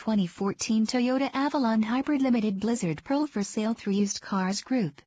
2014 Toyota Avalon Hybrid Limited Blizzard Pearl for sale through Used Cars Group.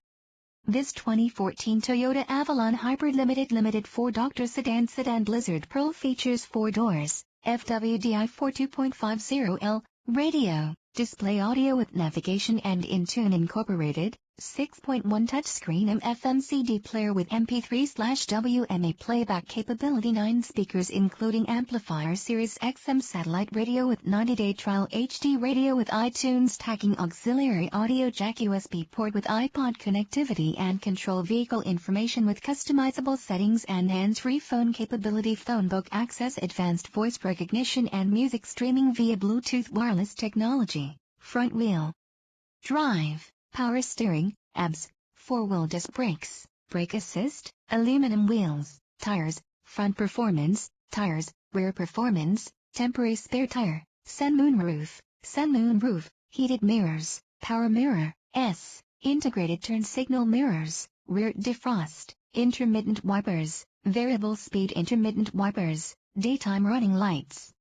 This 2014 Toyota Avalon Hybrid Limited 4-Door Sedan Blizzard Pearl features 4 doors, FWD-I 42.50L, radio, display audio with navigation and in-tune incorporated, 6.1 touchscreen FM CD player with MP3/WMA playback capability, 9 speakers including amplifier, Sirius XM satellite radio with 90-day trial, HD radio with iTunes tagging, auxiliary audio jack, USB port with iPod connectivity and control vehicle information with customizable settings and hands-free phone capability, phone book access, advanced voice recognition and music streaming via Bluetooth wireless technology, front wheel drive, power steering, ABS, 4-wheel disc brakes, brake assist, aluminum wheels, tires, front performance, tires, rear performance, temporary spare tire, sunmoon roof, heated mirrors, power mirror, integrated turn signal mirrors, rear defrost, intermittent wipers, variable speed intermittent wipers, daytime running lights,